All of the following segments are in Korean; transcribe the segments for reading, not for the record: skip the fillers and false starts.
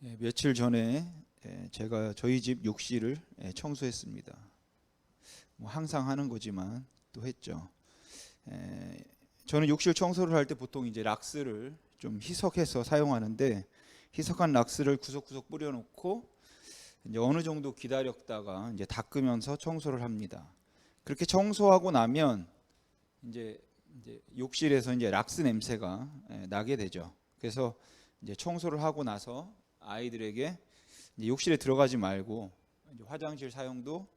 며칠 전에 제가 저희 집 욕실을 청소했습니다. 뭐 항상 하는 거지만 또 했죠. 저는 욕실 청소를 할 때 보통 이제 락스를 좀 희석해서 사용하는데, 희석한 락스를 구석구석 뿌려놓고 이제 어느 정도 기다렸다가 이제 닦으면서 청소를 합니다. 그렇게 청소하고 나면 이제 욕실에서 이제 락스 냄새가 나게 되죠. 그래서 이제 청소를 하고 나서 아이들에게 이제 욕실에 들어가지 말고 이제 화장실 사용도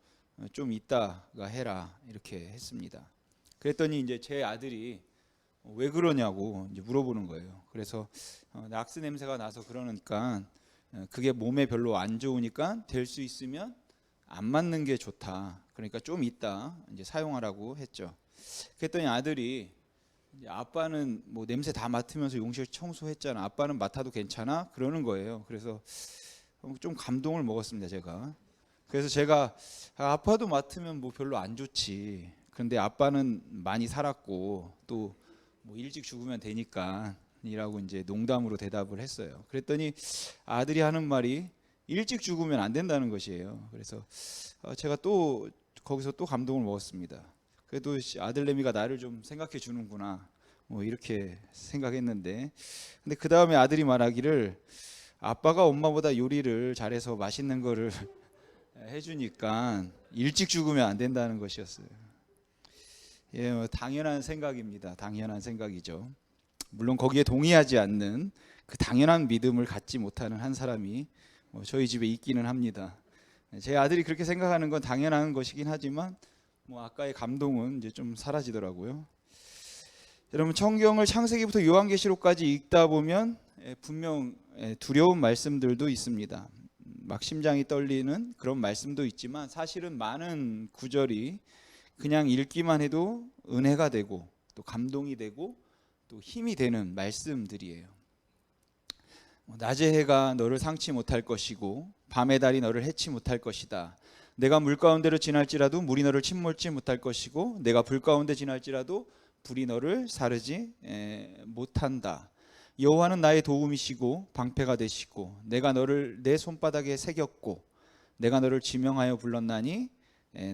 좀 이따가 해라 이렇게 했습니다. 그랬더니 이제 제 아들이 왜 그러냐고 이제 물어보는 거예요. 그래서 락스 냄새가 나서 그러니까 그게 몸에 별로 안 좋으니까 될 수 있으면 안 맞는 게 좋다. 그러니까 좀 이따 이제 사용하라고 했죠. 그랬더니 아들이 이제 아빠는 뭐 냄새 다 맡으면서 용실 청소했잖아. 아빠는 맡아도 괜찮아? 그러는 거예요. 그래서 좀 감동을 먹었습니다, 제가. 그래서 제가 아빠도 맡으면 뭐 별로 안 좋지. 그런데 아빠는 많이 살았고 또 뭐 일찍 죽으면 되니까 이라고 이제 농담으로 대답을 했어요. 그랬더니 아들이 하는 말이 일찍 죽으면 안 된다는 것이에요. 그래서 제가 또 거기서 또 감동을 먹었습니다. 그래도 아들내미가 나를 좀 생각해 주는구나 뭐 이렇게 생각했는데, 근데 그 다음에 아들이 말하기를 아빠가 엄마보다 요리를 잘해서 맛있는 거를 해주니까 일찍 죽으면 안 된다는 것이었어요. 뭐 당연한 생각입니다. 당연한 생각이죠. 물론 거기에 동의하지 않는 그 당연한 믿음을 갖지 못하는 한 사람이 저희 집에 있기는 합니다. 제 아들이 그렇게 생각하는 건 당연한 것이긴 하지만 뭐 아까의 감동은 이제 좀 사라지더라고요. 여러분, 성경을 창세기부터 요한계시록까지 읽다 보면 분명 두려운 말씀들도 있습니다. 막 심장이 떨리는 그런 말씀도 있지만 사실은 많은 구절이 그냥 읽기만 해도 은혜가 되고 또 감동이 되고 또 힘이 되는 말씀들이에요. 낮의 해가 너를 상치 못할 것이고 밤의 달이 너를 해치 못할 것이다. 내가 물 가운데로 지날지라도 물이 너를 침몰치 못할 것이고 내가 불 가운데 지날지라도 불이 너를 사르지 못한다. 여호와는 나의 도움이시고 방패가 되시고 내가 너를 내 손바닥에 새겼고 내가 너를 지명하여 불렀나니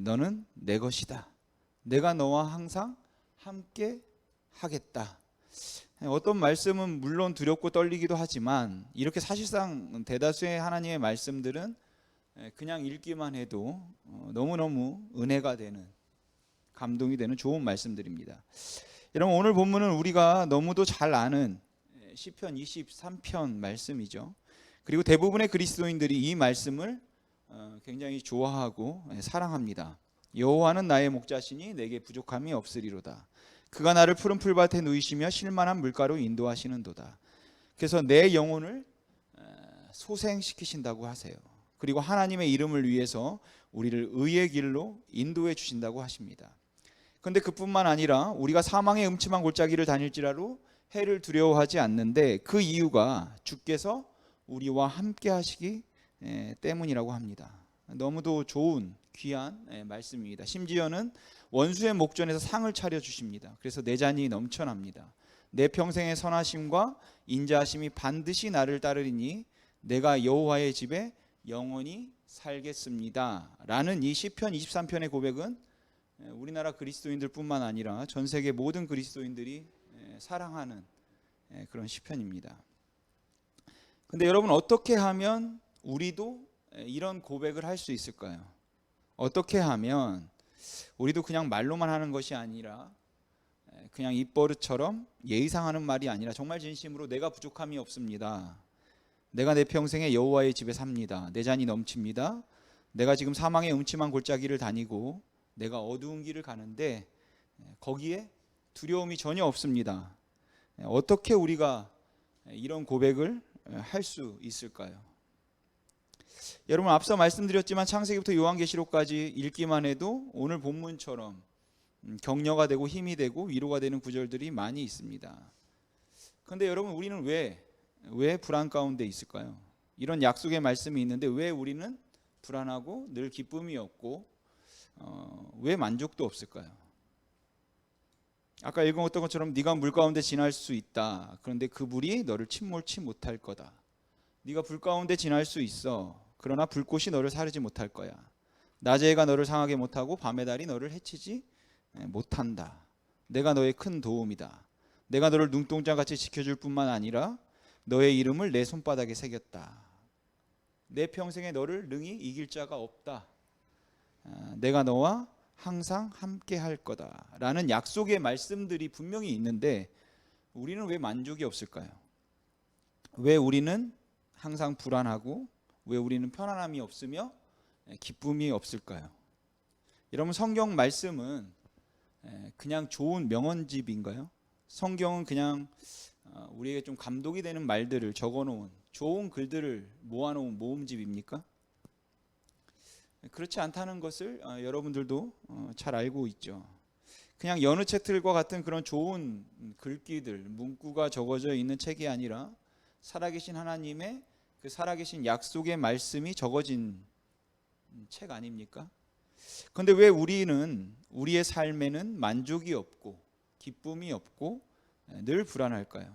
너는 내 것이다. 내가 너와 항상 함께 하겠다. 어떤 말씀은 물론 두렵고 떨리기도 하지만 이렇게 사실상 대다수의 하나님의 말씀들은 그냥 읽기만 해도 너무너무 은혜가 되는, 감동이 되는 좋은 말씀들입니다. 여러분, 오늘 본문은 우리가 너무도 잘 아는 시편 23편 말씀이죠. 그리고 대부분의 그리스도인들이 이 말씀을 굉장히 좋아하고 사랑합니다. 여호와는 나의 목자시니 내게 부족함이 없으리로다. 그가 나를 푸른 풀밭에 누이시며 쉴만한 물가로 인도하시는도다. 그래서 내 영혼을 소생시키신다고 하세요. 그리고 하나님의 이름을 위해서 우리를 의의 길로 인도해 주신다고 하십니다. 그런데 그뿐만 아니라 우리가 사망의 음침한 골짜기를 다닐지라도 해를 두려워하지 않는데 그 이유가 주께서 우리와 함께 하시기 때문이라고 합니다. 너무도 좋은 귀한 말씀입니다. 심지어는 원수의 목전에서 상을 차려 주십니다. 그래서 내 잔이 넘쳐납니다. 내 평생의 선하심과 인자하심이 반드시 나를 따르리니 내가 여호와의 집에 영원히 살겠습니다. 라는 이 시편 23편의 고백은 우리나라 그리스도인들뿐만 아니라 전 세계 모든 그리스도인들이 사랑하는 그런 시편입니다. 근데 여러분, 어떻게 하면 우리도 이런 고백을 할 수 있을까요? 어떻게 하면 우리도 그냥 말로만 하는 것이 아니라 그냥 입버릇처럼 예의상 하는 말이 아니라 정말 진심으로 내가 부족함이 없습니다. 내가 내 평생에 여호와의 집에 삽니다. 내 잔이 넘칩니다. 내가 지금 사망의 음침한 골짜기를 다니고 내가 어두운 길을 가는데 거기에 두려움이 전혀 없습니다. 어떻게 우리가 이런 고백을 할 수 있을까요? 여러분, 앞서 말씀드렸지만 창세기부터 요한계시록까지 읽기만 해도 오늘 본문처럼 격려가 되고 힘이 되고 위로가 되는 구절들이 많이 있습니다. 그런데 여러분, 우리는 왜 불안 가운데 있을까요? 이런 약속의 말씀이 있는데 왜 우리는 불안하고 늘 기쁨이 없고 왜 만족도 없을까요? 아까 읽은 것처럼 네가 물 가운데 지날 수 있다. 그런데 그 물이 너를 침몰치 못할 거다. 네가 불 가운데 지날 수 있어. 그러나 불꽃이 너를 사르지 못할 거야. 낮의 해가 너를 상하게 못하고 밤의 달이 너를 해치지 못한다. 내가 너의 큰 도움이다. 내가 너를 눈동자같이 지켜줄 뿐만 아니라 너의 이름을 내 손바닥에 새겼다. 내 평생에 너를 능히 이길 자가 없다. 내가 너와 항상 함께 할 거다. 라는 약속의 말씀들이 분명히 있는데 우리는 왜 만족이 없을까요? 왜 우리는 항상 불안하고 왜 우리는 편안함이 없으며 기쁨이 없을까요? 여러분, 성경 말씀은 그냥 좋은 명언집인가요? 성경은 그냥 우리에게 좀 감동이 되는 말들을 적어놓은 좋은 글들을 모아놓은 모음집입니까? 그렇지 않다는 것을 여러분들도 잘 알고 있죠. 그냥 여느 책들과 같은 그런 좋은 글귀들, 문구가 적어져 있는 책이 아니라 살아계신 하나님의 그 살아계신 약속의 말씀이 적어진 책 아닙니까? 그런데 왜 우리는 우리의 삶에는 만족이 없고 기쁨이 없고 늘 불안할까요?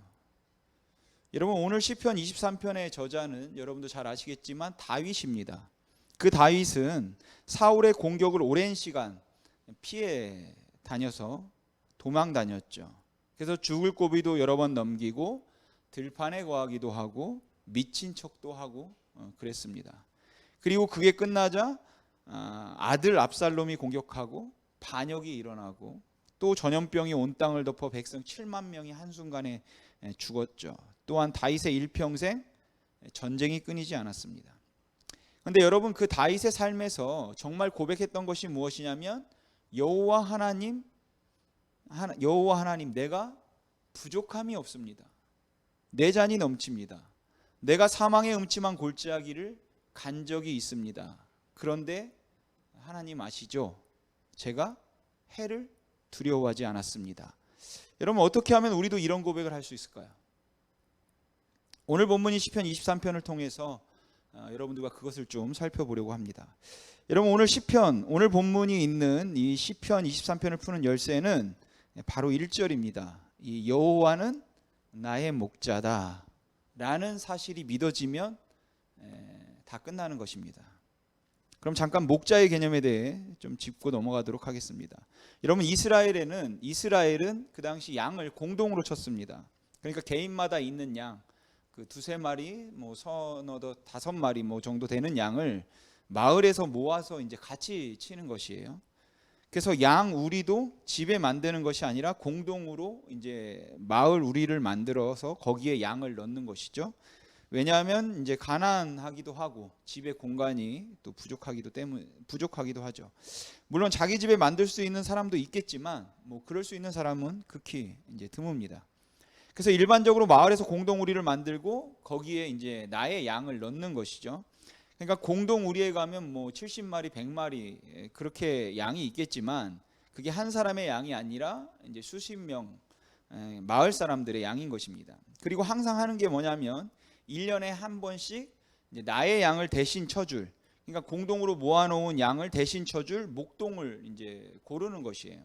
여러분, 오늘 시편 23편의 저자는 여러분도 잘 아시겠지만 다윗입니다. 그 다윗은 사울의 공격을 오랜 시간 피해 다녀서 도망 다녔죠. 그래서 죽을 고비도 여러 번 넘기고 들판에 거하기도 하고 미친 척도 하고 그랬습니다. 그리고 그게 끝나자 아들 압살롬이 공격하고 반역이 일어나고 또 전염병이 온 땅을 덮어 백성 7만 명이 한순간에 죽었죠. 또한 다윗의 일평생 전쟁이 끊이지 않았습니다. 그런데 여러분, 그 다윗의 삶에서 정말 고백했던 것이 무엇이냐면 여호와 하나님 내가 부족함이 없습니다. 내 잔이 넘칩니다. 내가 사망의 음침한 골짜기를 간 적이 있습니다. 그런데 하나님 아시죠? 제가 해를 두려워하지 않았습니다. 여러분, 어떻게 하면 우리도 이런 고백을 할 수 있을까요? 오늘 본문인 시편 23편을 통해서 여러분들과 그것을 좀 살펴보려고 합니다. 여러분, 오늘 본문이 있는 이 시편 23편을 푸는 열쇠는 바로 1절입니다. 이 여호와는 나의 목자다 라는 사실이 믿어지면 다 끝나는 것입니다. 그럼 잠깐 목자의 개념에 대해 좀 짚고 넘어가도록 하겠습니다. 여러분, 이스라엘은 그 당시 양을 공동으로 쳤습니다. 그러니까 개인마다 있는 양, 그 두세 마리, 서너 다섯 마리 정도 되는 양을 마을에서 모아서 이제 같이 치는 것이에요. 그래서 양 우리도 집에 만드는 것이 아니라 공동으로 이제 마을 우리를 만들어서 거기에 양을 넣는 것이죠. 왜냐하면 이제 가난하기도 하고 집에 공간이 또 부족하기도 하죠. 물론 자기 집에 만들 수 있는 사람도 있겠지만 그럴 수 있는 사람은 극히 이제 드뭅니다. 그래서 일반적으로 마을에서 공동 우리를 만들고 거기에 이제 나의 양을 넣는 것이죠. 그러니까 공동 우리에 가면 70마리, 100마리 그렇게 양이 있겠지만 그게 한 사람의 양이 아니라 이제 수십 명 마을 사람들의 양인 것입니다. 그리고 항상 하는 게 뭐냐면 1년에 한 번씩 이제 나의 양을 대신 쳐줄, 그러니까 공동으로 모아놓은 양을 대신 쳐줄 목동을 이제 고르는 것이에요.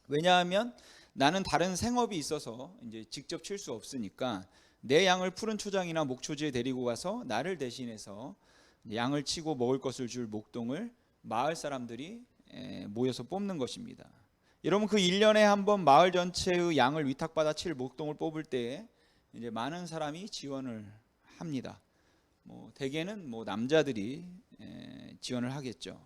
왜냐하면 나는 다른 생업이 있어서 이제 직접 칠 수 없으니까 내 양을 푸른 초장이나 목초지에 데리고 가서 나를 대신해서 양을 치고 먹을 것을 줄 목동을 마을 사람들이 모여서 뽑는 것입니다. 여러분, 그 1년에 한 번 마을 전체의 양을 위탁받아 칠 목동을 뽑을 때에 이제 많은 사람이 지원을 합니다. 대개는 남자들이 지원을 하겠죠.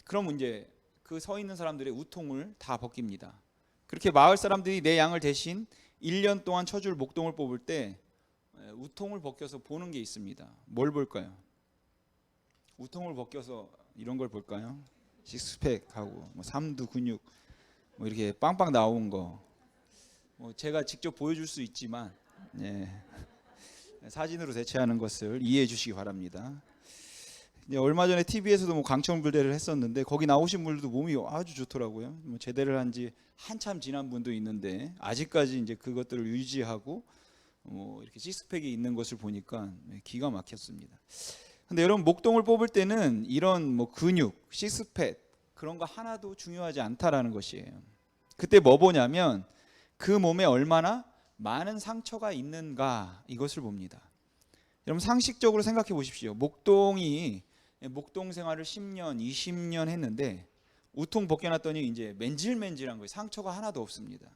그럼 이제 그 서 있는 사람들의 우통을 다 벗깁니다. 그렇게 마을 사람들이 내 양을 대신 1년 동안 쳐줄 목동을 뽑을 때 우통을 벗겨서 보는 게 있습니다. 뭘 볼까요? 우통을 벗겨서 이런 걸 볼까요? 식스팩하고 삼두 근육 이렇게 빵빵 나온 거. 제가 직접 보여줄 수 있지만 사진으로 대체하는 것을 이해해 주시기 바랍니다. 얼마 전에 TV에서도 강청불대를 했었는데 거기 나오신 분들도 몸이 아주 좋더라고요. 제대를 한 지 한참 지난 분도 있는데 아직까지 이제 그것들을 유지하고 이렇게 식스팩이 있는 것을 보니까 기가 막혔습니다. 근데 여러분, 목동을 뽑을 때는 이런 근육, 식스팩 그런 거 하나도 중요하지 않다라는 것이에요. 그때 뭐 보냐면 그 몸에 얼마나 많은 상처가 있는가, 이것을 봅니다. 여러분 상식적으로 생각해 보십시오. 목동 생활을 10년, 20년 했는데 우통 벗겨놨더니 이제 맨질맨질한 거예요. 상처가 하나도 없습니다.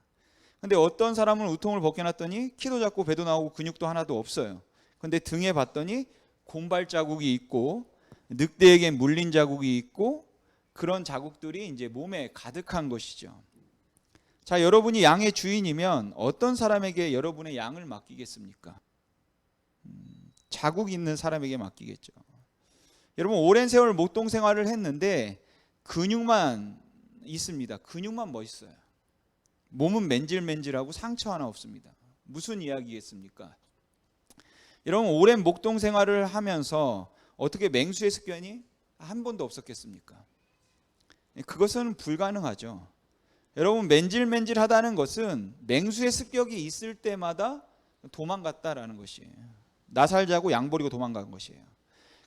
근데 어떤 사람은 우통을 벗겨놨더니 키도 작고 배도 나오고 근육도 하나도 없어요. 근데 등에 봤더니 곰발 자국이 있고 늑대에게 물린 자국이 있고 그런 자국들이 이제 몸에 가득한 것이죠. 자, 여러분이 양의 주인이면 어떤 사람에게 여러분의 양을 맡기겠습니까? 자국 있는 사람에게 맡기겠죠. 여러분 오랜 세월 목동 생활을 했는데 근육만 있습니다. 근육만 멋있어요. 몸은 맨질맨질하고 상처 하나 없습니다. 무슨 이야기겠습니까? 여러분 오랜 목동 생활을 하면서 어떻게 맹수의 습관이 한 번도 없었겠습니까? 그것은 불가능하죠. 여러분 맨질맨질하다는 것은 맹수의 습격이 있을 때마다 도망갔다라는 것이에요. 나살 자고 양 버리고 도망간 것이에요.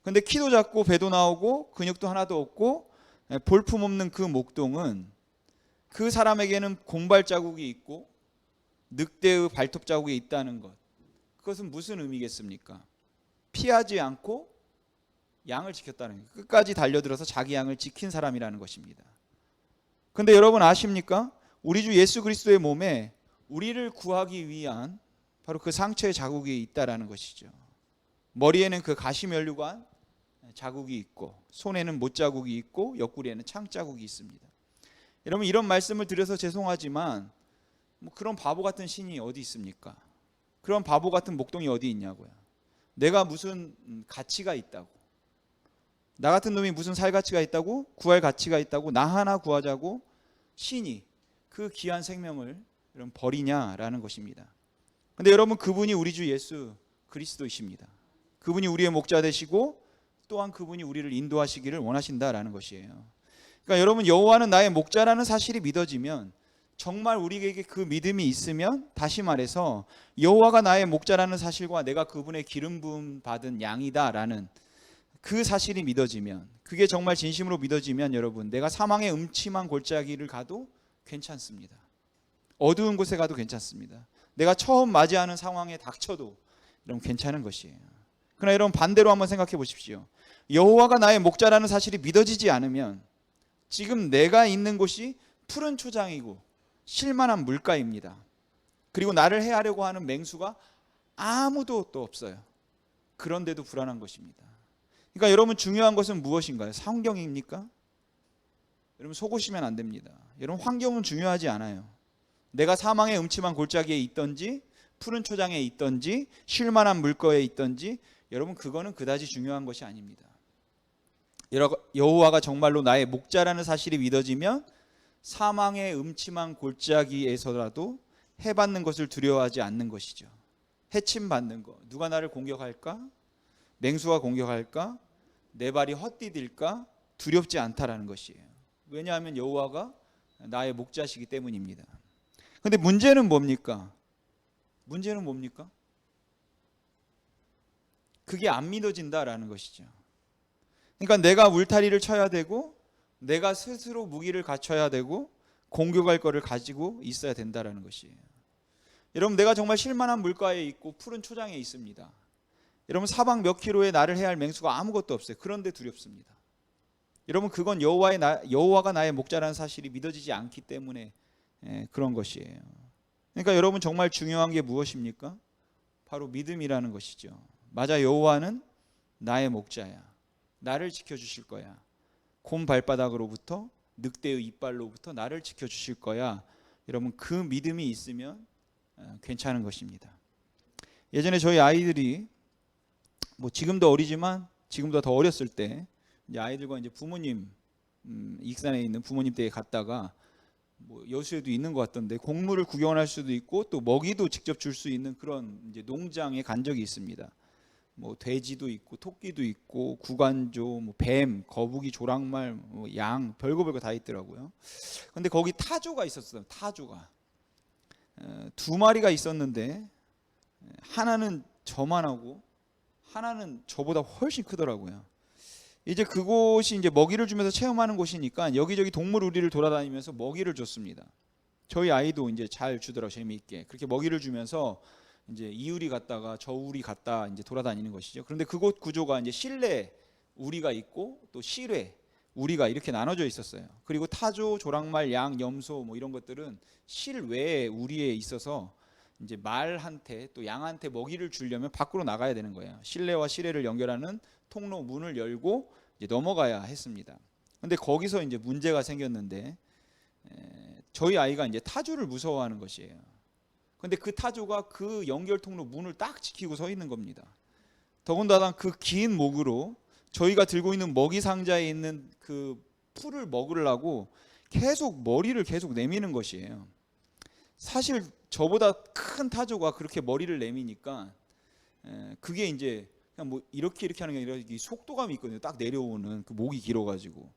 근데 키도 작고 배도 나오고 근육도 하나도 없고 볼품 없는 그 목동은 그 사람에게는 곰발 자국이 있고 늑대의 발톱 자국이 있다는 것. 그것은 무슨 의미겠습니까? 피하지 않고 양을 지켰다는 거예요. 끝까지 달려들어서 자기 양을 지킨 사람이라는 것입니다. 근데 여러분 아십니까? 우리 주 예수 그리스도의 몸에 우리를 구하기 위한 바로 그 상처의 자국이 있다라는 것이죠. 머리에는 그 가시면류관 자국이 있고 손에는 못 자국이 있고 옆구리에는 창 자국이 있습니다. 여러분 이런 말씀을 드려서 죄송하지만 뭐 그런 바보 같은 신이 어디 있습니까? 그런 바보 같은 목동이 어디 있냐고요. 내가 무슨 가치가 있다고, 나 같은 놈이 무슨 살 가치가 있다고, 구할 가치가 있다고 나 하나 구하자고 신이 그 귀한 생명을 여러분 버리냐라는 것입니다. 근데 여러분 그분이 우리 주 예수 그리스도이십니다. 그분이 우리의 목자 되시고 또한 그분이 우리를 인도하시기를 원하신다라는 것이에요. 그러니까 여러분 여호와는 나의 목자라는 사실이 믿어지면, 정말 우리에게 그 믿음이 있으면, 다시 말해서 여호와가 나의 목자라는 사실과 내가 그분의 기름 부음 받은 양이다라는 그 사실이 믿어지면, 그게 정말 진심으로 믿어지면 여러분 내가 사망의 음침한 골짜기를 가도 괜찮습니다. 어두운 곳에 가도 괜찮습니다. 내가 처음 맞이하는 상황에 닥쳐도 여러분 괜찮은 것이에요. 그러나 여러분 반대로 한번 생각해 보십시오. 여호와가 나의 목자라는 사실이 믿어지지 않으면 지금 내가 있는 곳이 푸른 초장이고 쉴만한 물가입니다. 그리고 나를 해하려고 하는 맹수가 아무도 또 없어요. 그런데도 불안한 것입니다. 그러니까 여러분 중요한 것은 무엇인가요? 환경입니까? 여러분 속으시면 안 됩니다. 여러분 환경은 중요하지 않아요. 내가 사망의 음침한 골짜기에 있든지 푸른 초장에 있든지 쉴만한 물가에 있든지 여러분 그거는 그다지 중요한 것이 아닙니다. 여호와가 정말로 나의 목자라는 사실이 믿어지면 사망의 음침한 골짜기에서라도 해받는 것을 두려워하지 않는 것이죠. 해침받는 것, 누가 나를 공격할까? 맹수가 공격할까? 내 발이 헛디딜까? 두렵지 않다라는 것이에요. 왜냐하면 여호와가 나의 목자시기 때문입니다. 근데 문제는 뭡니까? 문제는 뭡니까? 그게 안 믿어진다라는 것이죠. 그러니까 내가 울타리를 쳐야 되고 내가 스스로 무기를 갖춰야 되고 공격할 거를 가지고 있어야 된다라는 것이에요. 여러분 내가 정말 쉴만한 물가에 있고 푸른 초장에 있습니다. 여러분 사방 몇 킬로에 나를 해야 할 맹수가 아무것도 없어요. 그런데 두렵습니다. 여러분 그건 여호와가 나의 목자라는 사실이 믿어지지 않기 때문에 그런 것이에요. 그러니까 여러분 정말 중요한 게 무엇입니까? 바로 믿음이라는 것이죠. 맞아, 여호와는 나의 목자야. 나를 지켜주실 거야. 곰 발바닥으로부터 늑대의 이빨로부터 나를 지켜주실 거야. 여러분 그 믿음이 있으면 괜찮은 것입니다. 예전에 저희 아이들이 뭐 지금도 어리지만 지금보다 더 어렸을 때 이제 아이들과 이제 부모님 익산에 있는 부모님 댁에 갔다가 뭐 여수에도 있는 것 같던데 곡물을 구경할 수도 있고 또 먹이도 직접 줄 수 있는 그런 이제 농장에 간 적이 있습니다. 뭐 돼지도 있고 토끼도 있고 구간조, 뭐 뱀, 거북이, 조랑말, 뭐 양, 별거 다 있더라고요. 근데 거기 타조가 있었어요. 타조가 두 마리가 있었는데 하나는 저만하고 하나는 저보다 훨씬 크더라고요. 이제 그곳이 이제 먹이를 주면서 체험하는 곳이니까 여기저기 동물 우리를 돌아다니면서 먹이를 줬습니다. 저희 아이도 이제 잘 주더라고 재미있게. 그렇게 먹이를 주면서 이제 이 우리 갔다가 저 우리 갔다 이제 돌아다니는 것이죠. 그런데 그곳 구조가 이제 실내 우리가 있고 또 실외 우리가 이렇게 나눠져 있었어요. 그리고 타조, 조랑말, 양, 염소 뭐 이런 것들은 실외에 우리에 있어서 이제 말한테 또 양한테 먹이를 주려면 밖으로 나가야 되는 거예요. 실내와 실외를 연결하는 통로 문을 열고 이제 넘어가야 했습니다. 근데 거기서 이제 문제가 생겼는데 저희 아이가 이제 타조를 무서워하는 것이에요. 근데 그 타조가 그 연결 통로 문을 딱 지키고 서 있는 겁니다. 더군다나 그 긴 목으로 저희가 들고 있는 먹이 상자에 있는 그 풀을 먹으려고 계속 머리를 계속 내미는 것이에요. 사실 저보다 큰 타조가 그렇게 머리를 내미니까 그게 이제 그냥 뭐 이렇게 하는 게 아니라 속도감이 있거든요. 딱 내려오는 그 목이 길어가지고.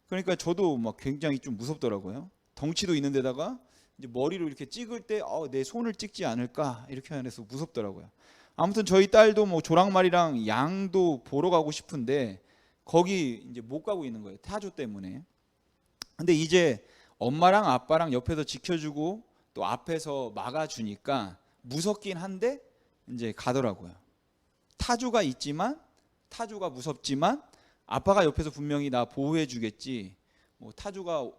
그러니까 저도 막 굉장히 좀 무섭더라고요. 덩치도 있는 데다가 이제 머리로 이렇게 찍을 때 내 손을 찍지 않을까 이렇게 해서 무섭더라고요. 아무튼 저희 딸도 뭐 조랑말이랑 양도 보러 가고 싶은데 거기 이제 못 가고 있는 거예요. 타조 때문에. 근데 이제 엄마랑 아빠랑 옆에서 지켜주고 또 앞에서 막아주니까 무섭긴 한데 이제 가더라고요. 타조가 있지만 타조가 무섭지만 아빠가 옆에서 분명히 나 보호해 주겠지. 뭐 타조가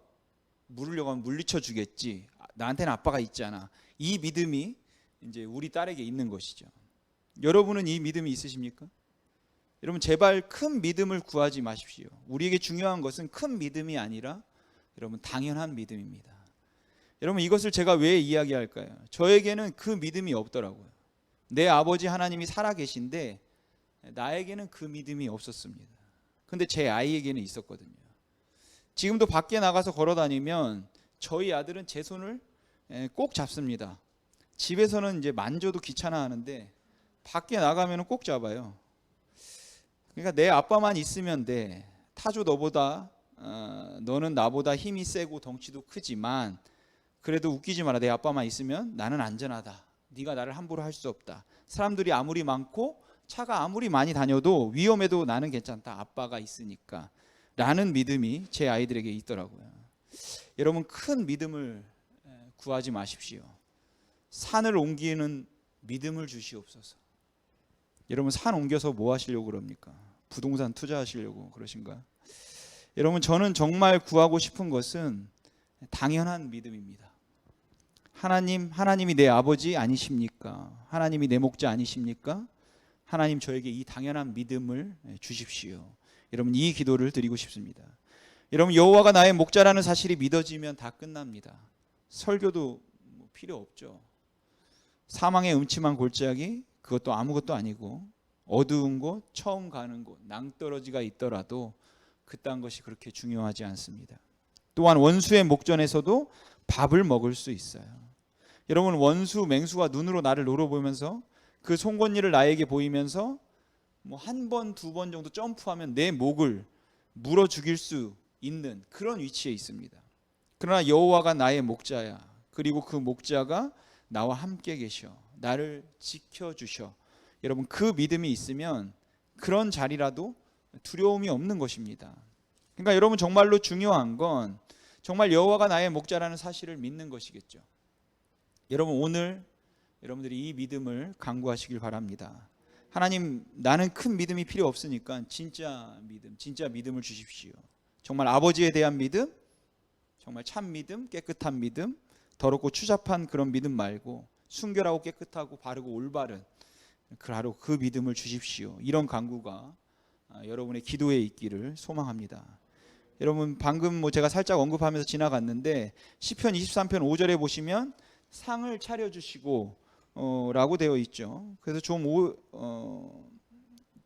물으려고 하면 물리쳐 주겠지. 나한테는 아빠가 있잖아. 이 믿음이 이제 우리 딸에게 있는 것이죠. 여러분은 이 믿음이 있으십니까? 여러분 제발 큰 믿음을 구하지 마십시오. 우리에게 중요한 것은 큰 믿음이 아니라 여러분 당연한 믿음입니다. 여러분 이것을 제가 왜 이야기할까요? 저에게는 그 믿음이 없더라고요. 내 아버지 하나님이 살아계신데 나에게는 그 믿음이 없었습니다. 근데 제 아이에게는 있었거든요. 지금도 밖에 나가서 걸어다니면 저희 아들은 제 손을 꼭 잡습니다. 집에서는 이제 만져도 귀찮아하는데 밖에 나가면 꼭 잡아요. 그러니까 내 아빠만 있으면 돼. 타조 너보다 너는 나보다 힘이 세고 덩치도 크지만 그래도 웃기지 마라. 내 아빠만 있으면 나는 안전하다. 네가 나를 함부로 할 수 없다. 사람들이 아무리 많고 차가 아무리 많이 다녀도 위험해도 나는 괜찮다. 아빠가 있으니까. 라는 믿음이 제 아이들에게 있더라고요. 여러분 큰 믿음을 구하지 마십시오. 산을 옮기는 믿음을 주시옵소서. 여러분 산 옮겨서 뭐 하시려고 그럽니까? 부동산 투자하시려고 그러신가? 여러분 저는 정말 구하고 싶은 것은 당연한 믿음입니다. 하나님이 내 아버지 아니십니까? 하나님이 내 목자 아니십니까? 하나님 저에게 이 당연한 믿음을 주십시오. 여러분 이 기도를 드리고 싶습니다. 여러분 여호와가 나의 목자라는 사실이 믿어지면 다 끝납니다. 설교도 필요 없죠. 사망의 음침한 골짜기 그것도 아무것도 아니고 어두운 곳, 처음 가는 곳, 낭떠러지가 있더라도 그딴 것이 그렇게 중요하지 않습니다. 또한 원수의 목전에서도 밥을 먹을 수 있어요. 여러분 원수, 맹수가 눈으로 나를 노려보면서 그 송곳니를 나에게 보이면서 뭐 한 번, 두 번 정도 점프하면 내 목을 물어 죽일 수 있는 그런 위치에 있습니다. 그러나 여호와가 나의 목자야. 그리고 그 목자가 나와 함께 계셔. 나를 지켜주셔. 여러분 그 믿음이 있으면 그런 자리라도 두려움이 없는 것입니다. 그러니까 여러분 정말로 중요한 건 정말 여호와가 나의 목자라는 사실을 믿는 것이겠죠. 여러분 오늘 여러분들이 이 믿음을 강구하시길 바랍니다. 하나님 나는 큰 믿음이 필요 없으니까 진짜 믿음을 주십시오. 정말 아버지에 대한 믿음, 정말 참 믿음, 깨끗한 믿음, 더럽고 추잡한 그런 믿음 말고 순결하고 깨끗하고 바르고 올바른 그 믿음을 주십시오. 이런 간구가 여러분의 기도에 있기를 소망합니다. 여러분 방금 제가 살짝 언급하면서 지나갔는데 시편 23편 5절에 보시면 상을 차려주시고 라고 되어 있죠. 그래서 좀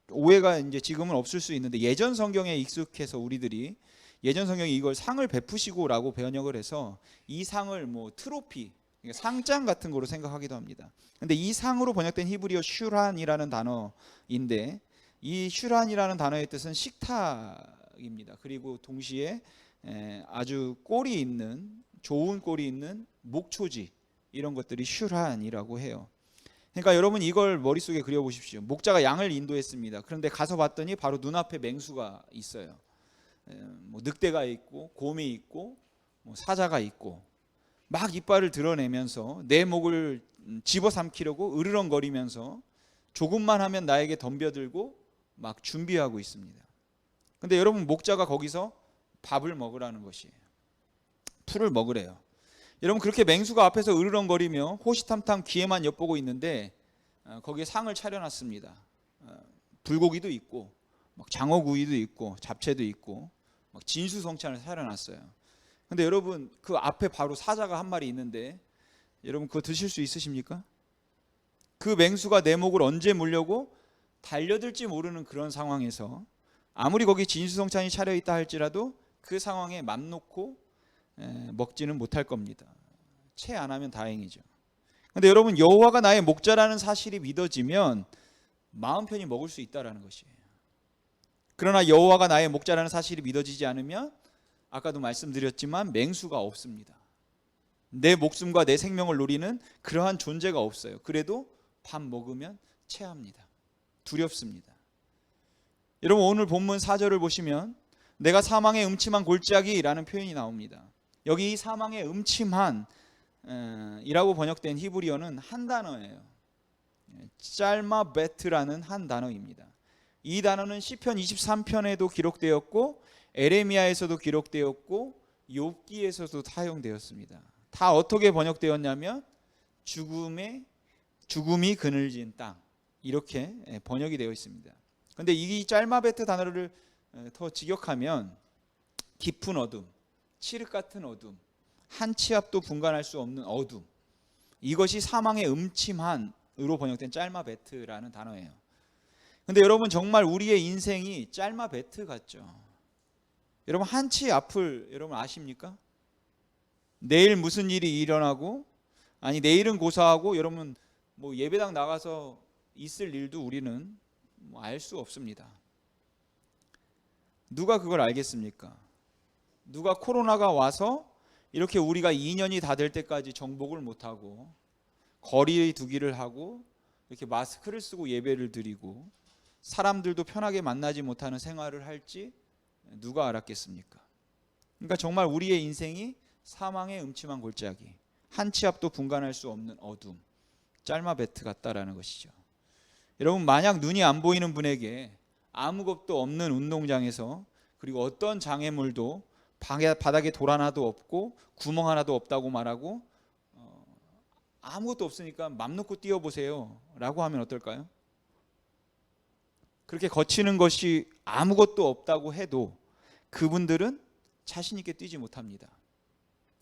오해가 이제 지금은 없을 수 있는데 예전 성경에 익숙해서 우리들이 예전 성경에 이걸 상을 베푸시고라고 번역을 해서 이 상을 뭐 트로피, 상장 같은 거로 생각하기도 합니다. 근데 이 상으로 번역된 히브리어 슈란이라는 단어인데 이 슈란이라는 단어의 뜻은 식탁입니다. 그리고 동시에 아주 꼴이 있는 좋은 꼴이 있는 목초지 이런 것들이 슈란이라고 해요. 그러니까 여러분 이걸 머릿속에 그려보십시오. 목자가 양을 인도했습니다. 그런데 가서 봤더니 바로 눈앞에 맹수가 있어요. 뭐 늑대가 있고 곰이 있고 뭐 사자가 있고 막 이빨을 드러내면서 내 목을 집어삼키려고 으르렁거리면서 조금만 하면 나에게 덤벼들고 막 준비하고 있습니다. 근데 여러분, 목자가 거기서 밥을 먹으라는 것이에요. 풀을 먹으래요. 여러분, 그렇게 맹수가 앞에서 으르렁거리며 호시탐탐 귀에만 엿보고 있는데 거기에 상을 차려놨습니다. 불고기도 있고 막 장어구이도 있고 잡채도 있고 막 진수성찬을 차려놨어요. 근데 여러분, 그 앞에 바로 사자가 한 마리 있는데 여러분, 그거 드실 수 있으십니까? 그 맹수가 내 목을 언제 물려고 달려들지 모르는 그런 상황에서 아무리 거기 진수성찬이 차려있다 할지라도 그 상황에 맘 놓고 먹지는 못할 겁니다. 채 안 하면 다행이죠. 근데 여러분, 여호와가 나의 목자라는 사실이 믿어지면 마음 편히 먹을 수 있다라는 것이에요. 그러나 여호와가 나의 목자라는 사실이 믿어지지 않으면 아까도 말씀드렸지만 맹수가 없습니다. 내 목숨과 내 생명을 노리는 그러한 존재가 없어요. 그래도 밥 먹으면 체합니다. 두렵습니다. 여러분, 오늘 본문 4절을 보시면 내가 사망의 음침한 골짜기라는 표현이 나옵니다. 여기 이 사망의 음침한 이라고 번역된 히브리어는 한 단어예요. 짤마베트라는 한 단어입니다. 이 단어는 시편 23편에도 기록되었고 에레미야에서도 기록되었고 욥기에서도 사용되었습니다. 다 어떻게 번역되었냐면 죽음이 그늘진 땅, 이렇게 번역이 되어 있습니다. 그런데 이 짤마베트 단어를 더 직역하면 깊은 어둠, 칠흑 같은 어둠, 한 치 앞도 분간할 수 없는 어둠, 이것이 사망의 음침한으로 번역된 짤마베트라는 단어예요. 근데 여러분, 정말 우리의 인생이 짤마베트 같죠? 여러분, 한 치 앞을 여러분 아십니까? 내일 무슨 일이 일어나고, 아니 내일은 고사하고, 여러분 뭐 예배당 나가서 있을 일도 우리는 알 수 없습니다. 누가 그걸 알겠습니까? 누가 코로나가 와서 이렇게 우리가 2년이 다 될 때까지 정복을 못하고 거리 두기를 하고 이렇게 마스크를 쓰고 예배를 드리고 사람들도 편하게 만나지 못하는 생활을 할지 누가 알았겠습니까? 그러니까 정말 우리의 인생이 사망의 음침한 골짜기, 한 치 앞도 분간할 수 없는 어둠, 짤마베트 같다라는 것이죠. 여러분, 만약 눈이 안 보이는 분에게 아무것도 없는 운동장에서, 그리고 어떤 장애물도 바닥에 돌 하나도 없고 구멍 하나도 없다고 말하고 아무것도 없으니까 맘 놓고 뛰어보세요 라고 하면 어떨까요? 그렇게 거치는 것이 아무것도 없다고 해도 그분들은 자신 있게 뛰지 못합니다.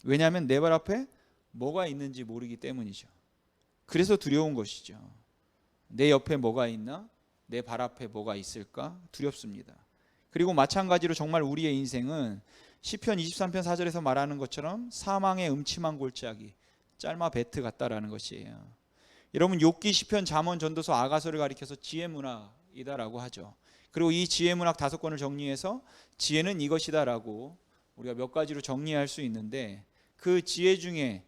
왜냐하면 내 발 앞에 뭐가 있는지 모르기 때문이죠. 그래서 두려운 것이죠. 내 옆에 뭐가 있나? 내 발 앞에 뭐가 있을까? 두렵습니다. 그리고 마찬가지로 정말 우리의 인생은 시편 23편 4절에서 말하는 것처럼 사망의 음침한 골짜기, 짤마베트 같다라는 것이에요. 여러분, 욥기, 시편, 잠언, 전도서, 아가서를 가리켜서 지혜문학이다라고 하죠. 그리고 이 지혜문학 5권을 정리해서 지혜는 이것이다라고 우리가 몇 가지로 정리할 수 있는데, 그 지혜 중에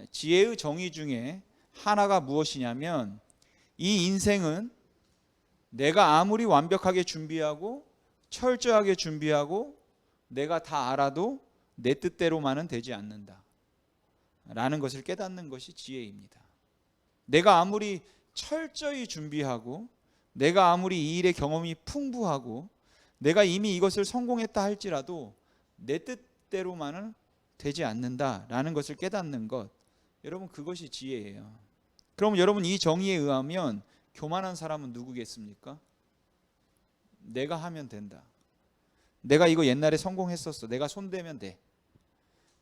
지혜의 정의 중에 하나가 무엇이냐면, 이 인생은 내가 아무리 완벽하게 준비하고 철저하게 준비하고 내가 다 알아도 내 뜻대로만은 되지 않는다 라는 것을 깨닫는 것이 지혜입니다. 내가 아무리 철저히 준비하고 내가 아무리 이 일의 경험이 풍부하고 내가 이미 이것을 성공했다 할지라도 내 뜻대로만은 되지 않는다라는 것을 깨닫는 것, 여러분, 그것이 지혜예요. 그럼 여러분, 이 정의에 의하면 교만한 사람은 누구겠습니까? 내가 하면 된다. 내가 이거 옛날에 성공했었어. 내가 손대면 돼.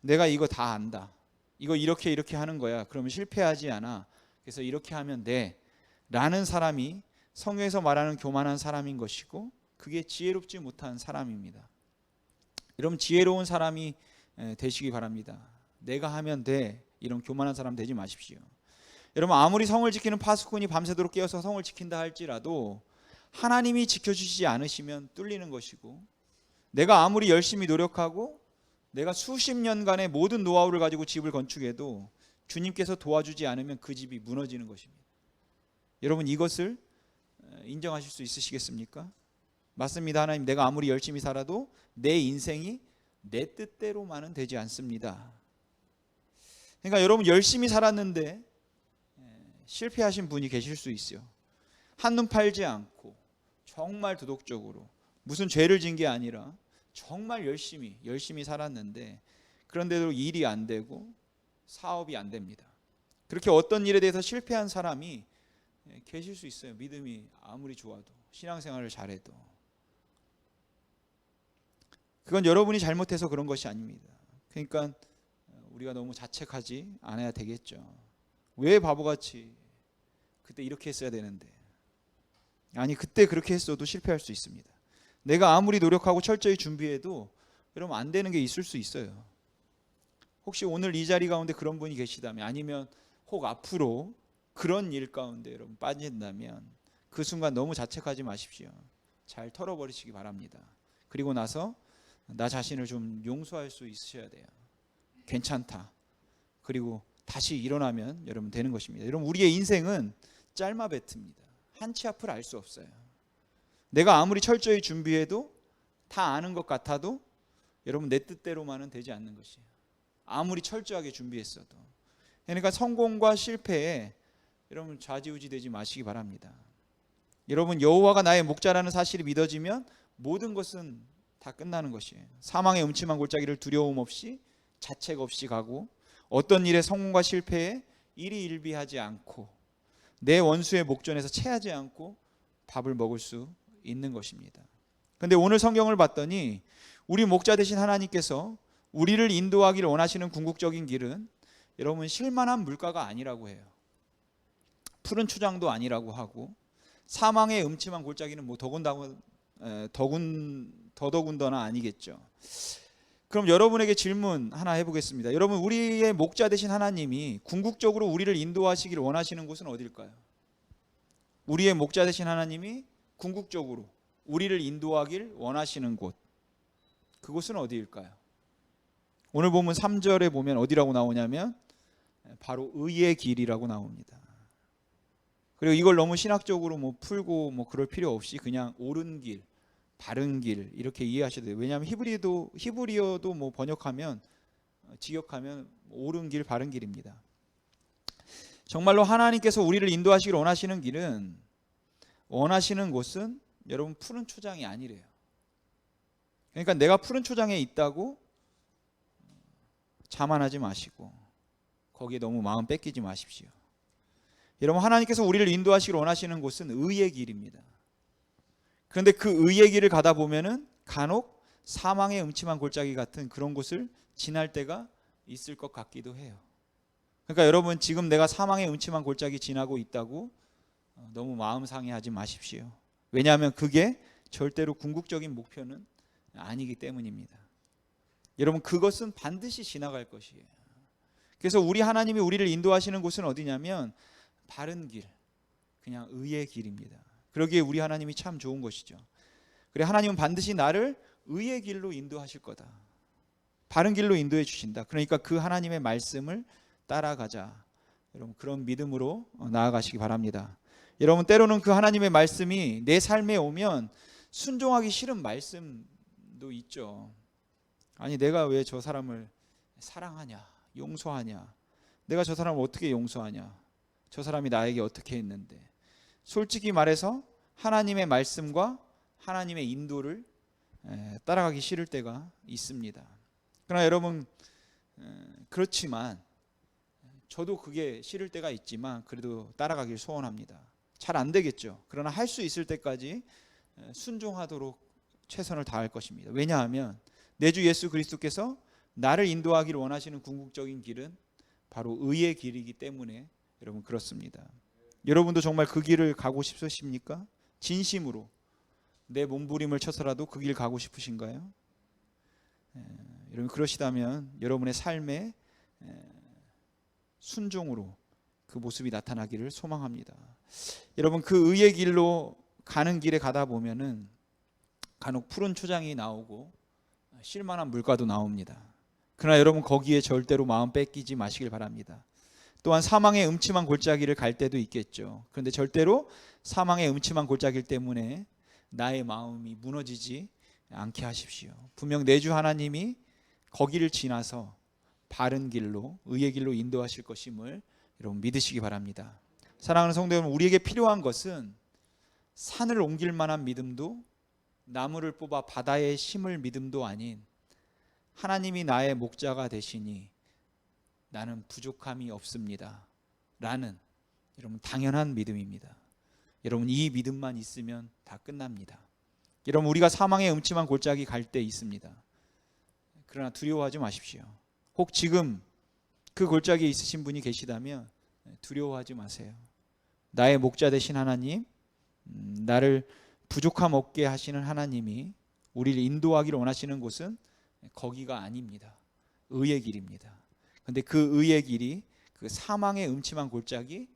내가 이거 다 안다. 이거 이렇게 하는 거야. 그러면 실패하지 않아. 그래서 이렇게 하면 돼 라는 사람이 성경에서 말하는 교만한 사람인 것이고, 그게 지혜롭지 못한 사람입니다. 여러분, 지혜로운 사람이 되시기 바랍니다. 내가 하면 돼, 이런 교만한 사람 되지 마십시오. 여러분, 아무리 성을 지키는 파수꾼이 밤새도록 깨어서 성을 지킨다 할지라도 하나님이 지켜주시지 않으시면 뚫리는 것이고, 내가 아무리 열심히 노력하고 내가 수십 년간의 모든 노하우를 가지고 집을 건축해도 주님께서 도와주지 않으면 그 집이 무너지는 것입니다. 여러분, 이것을 인정하실 수 있으시겠습니까? 맞습니다. 하나님, 내가 아무리 열심히 살아도 내 인생이 내 뜻대로만은 되지 않습니다. 그러니까 여러분 열심히 살았는데 실패하신 분이 계실 수 있어요. 한눈 팔지 않고 정말 도덕적으로 무슨 죄를 진 게 아니라 정말 열심히 살았는데 그런데도 일이 안 되고 사업이 안 됩니다. 그렇게 어떤 일에 대해서 실패한 사람이 계실 수 있어요. 믿음이 아무리 좋아도, 신앙생활을 잘해도. 그건 여러분이 잘못해서 그런 것이 아닙니다. 그러니까 우리가 너무 자책하지 않아야 되겠죠. 왜 바보같이 그때 이렇게 했어야 되는데. 아니, 그때 그렇게 했어도 실패할 수 있습니다. 내가 아무리 노력하고 철저히 준비해도 여러분 안 되는 게 있을 수 있어요. 혹시 오늘 이 자리 가운데 그런 분이 계시다면, 아니면 혹 앞으로 그런 일 가운데 여러분 빠진다면 그 순간 너무 자책하지 마십시오. 잘 털어버리시기 바랍니다. 그리고 나서 나 자신을 좀 용서할 수 있으셔야 돼요. 괜찮다. 그리고 다시 일어나면 여러분 되는 것입니다. 여러분 우리의 인생은 짧아 뱉습니다. 한치 앞을 알 수 없어요. 내가 아무리 철저히 준비해도 다 아는 것 같아도 여러분 내 뜻대로만은 되지 않는 것이에요. 아무리 철저하게 준비했어도. 그러니까 성공과 실패에 여러분 좌지우지 되지 마시기 바랍니다. 여러분 여호와가 나의 목자라는 사실이 믿어지면 모든 것은 다 끝나는 것이에요. 사망의 음침한 골짜기를 두려움 없이 자책 없이 가고 어떤 일의 성공과 실패에 일희일비하지 않고 내 원수의 목전에서 체하지 않고 밥을 먹을 수 있는 것입니다. 그런데 오늘 성경을 봤더니 우리 목자 되신 하나님께서 우리를 인도하기를 원하시는 궁극적인 길은 여러분 실만한 물가가 아니라고 해요. 푸른 초장도 아니라고 하고 사망의 음침한 골짜기는 뭐 더더군다나 아니겠죠. 그럼 여러분에게 질문 하나 해보겠습니다. 여러분 우리의 목자 되신 하나님이 궁극적으로 우리를 인도하시기를 원하시는 곳은 어딜까요? 우리의 목자 되신 하나님이 궁극적으로 우리를 인도하길 원하시는 곳, 그곳은 어디일까요? 오늘 보면 3절에 보면 어디라고 나오냐면 바로 의의 길이라고 나옵니다. 그리고 이걸 너무 신학적으로 뭐 풀고 뭐 그럴 필요 없이 그냥 옳은 길, 바른 길 이렇게 이해하셔도 돼요. 왜냐하면 히브리어도 뭐 번역하면 직역하면 옳은 길, 바른 길입니다. 정말로 하나님께서 우리를 인도하시길 원하시는 길은, 원하시는 곳은 여러분 푸른 초장이 아니래요. 그러니까 내가 푸른 초장에 있다고 자만하지 마시고 거기에 너무 마음 뺏기지 마십시오. 여러분 하나님께서 우리를 인도하시길 원하시는 곳은 의의 길입니다. 그런데 그 의의 길을 가다 보면은 간혹 사망의 음침한 골짜기 같은 그런 곳을 지날 때가 있을 것 같기도 해요. 그러니까 여러분 지금 내가 사망의 음침한 골짜기 지나고 있다고 너무 마음 상해하지 마십시오. 왜냐하면 그게 절대로 궁극적인 목표는 아니기 때문입니다. 여러분 그것은 반드시 지나갈 것이에요. 그래서 우리 하나님이 우리를 인도하시는 곳은 어디냐면 바른 길, 그냥 의의 길입니다. 그러기에 우리 하나님이 참 좋은 것이죠. 그래 하나님은 반드시 나를 의의 길로 인도하실 거다. 바른 길로 인도해 주신다. 그러니까 그 하나님의 말씀을 따라가자. 여러분 그런 믿음으로 나아가시기 바랍니다. 여러분 때로는 그 하나님의 말씀이 내 삶에 오면 순종하기 싫은 말씀도 있죠. 아니 내가 왜 저 사람을 사랑하냐, 용서하냐, 내가 저 사람을 어떻게 용서하냐, 저 사람이 나에게 어떻게 했는데. 솔직히 말해서 하나님의 말씀과 하나님의 인도를 따라가기 싫을 때가 있습니다. 그러나 여러분 그렇지만 저도 그게 싫을 때가 있지만 그래도 따라가길 소원합니다. 잘 안 되겠죠. 그러나 할 수 있을 때까지 순종하도록 최선을 다할 것입니다. 왜냐하면 내 주 예수 그리스도께서 나를 인도하기를 원하시는 궁극적인 길은 바로 의의 길이기 때문에 여러분 그렇습니다. 여러분도 정말 그 길을 가고 싶으십니까? 진심으로 내 몸부림을 쳐서라도 그 길 가고 싶으신가요? 여러분 그러시다면 여러분의 삶에 순종으로 그 모습이 나타나기를 소망합니다. 여러분 그 의의 길로 가는 길에 가다 보면은 간혹 푸른 초장이 나오고 실만한 물가도 나옵니다. 그러나 여러분 거기에 절대로 마음 뺏기지 마시길 바랍니다. 또한 사망의 음침한 골짜기를 갈 때도 있겠죠. 그런데 절대로 사망의 음침한 골짜기 때문에 나의 마음이 무너지지 않게 하십시오. 분명 내 주 하나님이 거기를 지나서 바른 길로, 의의 길로 인도하실 것임을 여러분 믿으시기 바랍니다. 사랑하는 성도 여러분, 우리에게 필요한 것은 산을 옮길 만한 믿음도 나무를 뽑아 바다에 심을 믿음도 아닌 하나님이 나의 목자가 되시니 나는 부족함이 없습니다 라는 여러분 당연한 믿음입니다. 여러분 이 믿음만 있으면 다 끝납니다. 여러분 우리가 사망의 음침한 골짜기 갈 때 있습니다. 그러나 두려워하지 마십시오. 혹 지금 그 골짜기에 있으신 분이 계시다면 두려워하지 마세요. 나의 목자 되신 하나님, 나를 부족함 없게 하시는 하나님이 우리를 인도하기를 원하시는 곳은 거기가 아닙니다. 의의 길입니다. 그런데 그 의의 길이 그 사망의 음침한 골짜기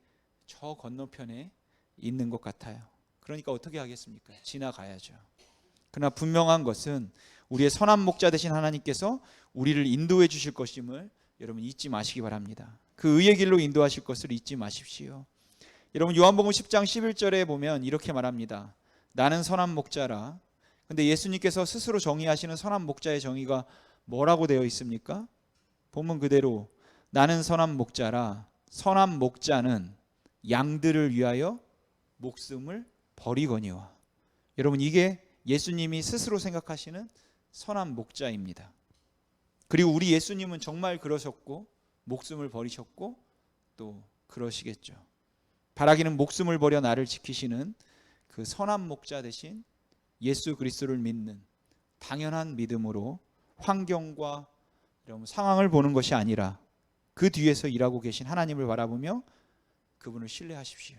저 건너편에 있는 것 같아요. 그러니까 어떻게 하겠습니까? 지나가야죠. 그러나 분명한 것은 우리의 선한 목자 되신 하나님께서 우리를 인도해 주실 것임을 여러분 잊지 마시기 바랍니다. 그 의의 길로 인도하실 것을 잊지 마십시오. 여러분 요한복음 10장 11절에 보면 이렇게 말합니다. 나는 선한 목자라. 근데 예수님께서 스스로 정의하시는 선한 목자의 정의가 뭐라고 되어 있습니까? 본문 그대로 나는 선한 목자라. 선한 목자는 양들을 위하여 목숨을 버리거니와. 여러분 이게 예수님이 스스로 생각하시는 선한 목자입니다. 그리고 우리 예수님은 정말 그러셨고 목숨을 버리셨고 또 그러시겠죠. 바라기는 목숨을 버려 나를 지키시는 그 선한 목자 되신 예수 그리스도를 믿는 당연한 믿음으로 환경과 상황을 보는 것이 아니라 그 뒤에서 일하고 계신 하나님을 바라보며 그분을 신뢰하십시오.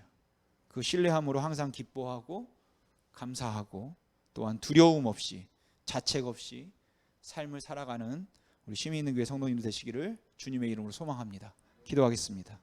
그 신뢰함으로 항상 기뻐하고 감사하고 또한 두려움 없이 자책 없이 삶을 살아가는 우리 심히 있는 교회 성도님들 되시기를 주님의 이름으로 소망합니다. 기도하겠습니다.